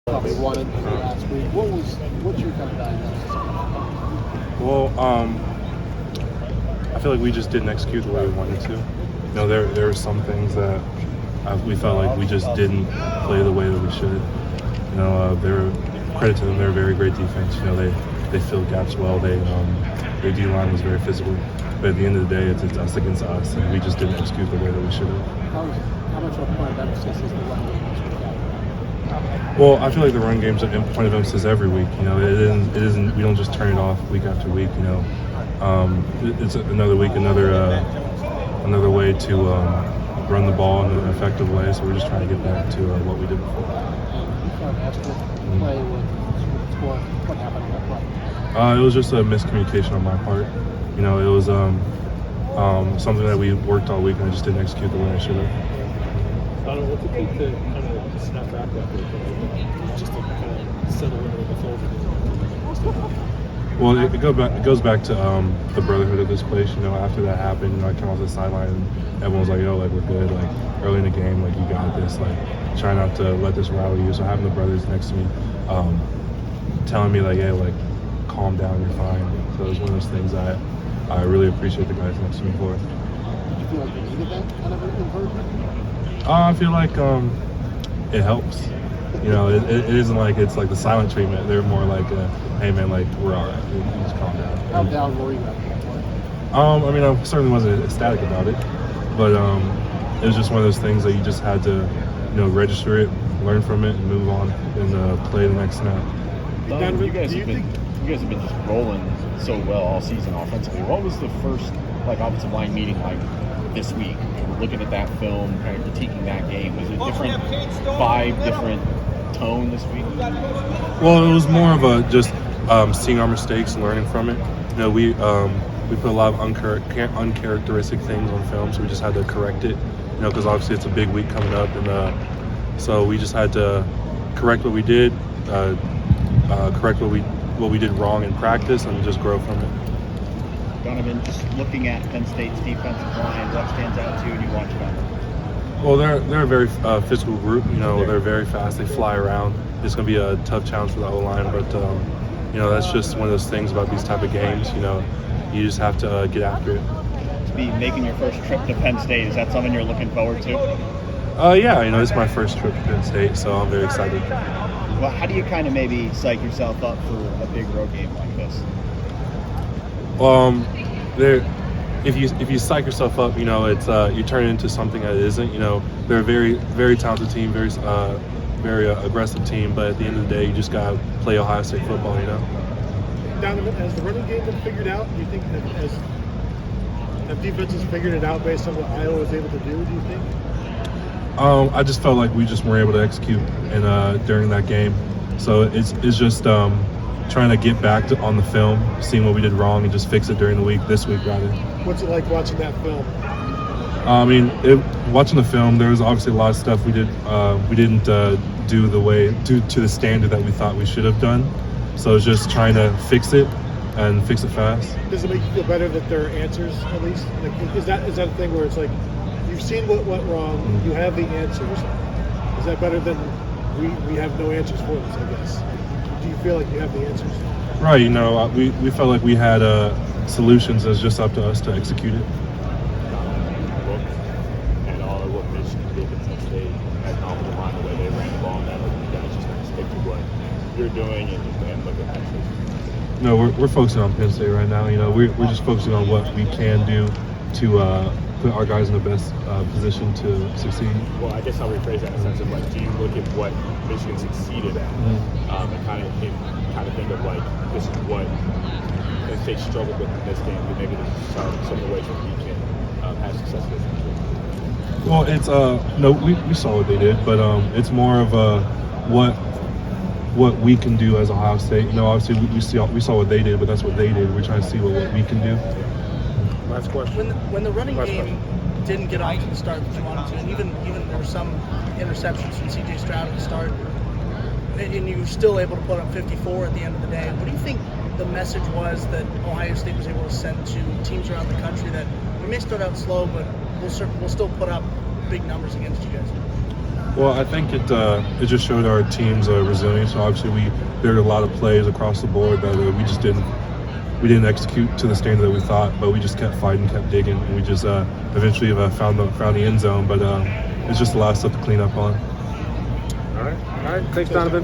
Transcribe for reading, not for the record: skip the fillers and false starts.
Probably wanted last week. What's your kind of diagnosis? Well, I feel like we just didn't execute the way we wanted to. You know, there are some things that we felt like we just didn't play the way that we should. You know, they're credit to them. They're a very great defense. You know, they filled gaps well. Their D line was very physical. But at the end of the day, it's us against us, and we just didn't execute the way that we should have. How much of a point of emphasis is the run game this week? Well, I feel like the run game's a point of emphasis every week. You know, it isn't. We don't just turn it off week after week. You know, it's another week, another way to run the ball in an effective way. So we're just trying to get back to what we did before. Play with score. What happened in that play? It was just a miscommunication on my part. You know, it was something that we worked all week, and I just didn't execute the way I should have. Donovan, what's it take to kind of snap back that way? Just to kind of settle into the flow? Well, it goes back to the brotherhood of this place. You know, after that happened, you know, I came off the sideline and everyone was like, "Yo, like we're good." Like early in the game, like you got this. Like try not to let this rattle you. So having the brothers next to me, telling me like, "Hey, like calm down, you're fine." So it was one of those things that I really appreciate the guys next to me for. Did you feel like you needed that kind of encouragement? I feel like it helps. You know, it isn't like it's like the silent treatment. They're more like, hey man, like we're all right. You just calm down. How down were you after that play? I mean, I certainly wasn't ecstatic about it, but it was just one of those things that you just had to, you know, register it, learn from it, and move on and play the next snap. Donovan, you guys have been just rolling so well all season offensively. What was the first offensive line meeting like this week? Looking at that film, kind of critiquing that game, was it different vibe, different tone this week? Well, it was more of a just seeing our mistakes and learning from it. You know, we put a lot of uncharacteristic things on film, so we just had to correct it. You know, because obviously it's a big week coming up, and so we just had to correct what we did, correct what we did wrong in practice, and just grow from it. Donovan, just looking at Penn State's defensive line, what stands out to you when you watch them? Well, they're a very physical group. You know, they're very fast. They fly around. It's going to be a tough challenge for the O-line, but you know, that's just one of those things about these type of games. You know, you just have to get after it. To be making your first trip to Penn State, is that something you're looking forward to? Yeah, you know, it's my first trip to Penn State, so I'm very excited. Well, how do you kind of maybe psych yourself up for a big road game like this? If you psych yourself up, you know, it's you turn it into something that it isn't. You know, they're a very, very talented team, very aggressive team. But at the end of the day, you just gotta play Ohio State football. You know. Donovan, has the running game been figured out? Do you think have defenses figured it out based on what Iowa was able to do? Do you think? I just felt like we just weren't able to execute during that game. So it's just trying to get back on the film, seeing what we did wrong, and just fix it during the week, this week rather. What's it like watching that film? I mean, watching the film, there was obviously a lot of stuff we didn't do to the standard that we thought we should have done. So it's just trying to fix it and fix it fast. Does it make you feel better that there are answers at least? Like, is that a thing where it's like you've seen what went wrong, you have the answers? Is that better than we have no answers for this? I guess. Do you feel like you have the answers? Right. You know, we felt like we had solutions. It's just up to us to execute it. And all of what Michigan did at Penn State, as an offensive line, the way they ran the ball, that you guys just kind of stick to what you're doing and look at that. No, we're focusing on Penn State right now. You know, we're just focusing on what we can do to put our guys in the best position to succeed. Well, I guess I'll rephrase that in the sense of like, do you look at what Michigan succeeded at, and kind of think of like, this is what Penn State struggled with in this game, but maybe this is some of the ways that we can have success with this. Well, it's no, we saw what they did, but it's more of what we can do as Ohio State. You know, obviously we saw what they did, but that's what they did. We're trying to see what we can do. Last question. When the running game didn't get off to the start that you wanted to, and even there were some interceptions from C.J. Stroud at the start, and you were still able to put up 54 at the end of the day. What do you think the message was that Ohio State was able to send to teams around the country that we may start out slow, but we'll still put up big numbers against you guys? Well, I think it just showed our team's resilience. Obviously, we there were a lot of plays across the board that we just didn't execute to the standard that we thought, but we just kept fighting, kept digging, and we just eventually found the end zone. But it's just a lot of stuff to clean up on. All right. Thanks, Donovan.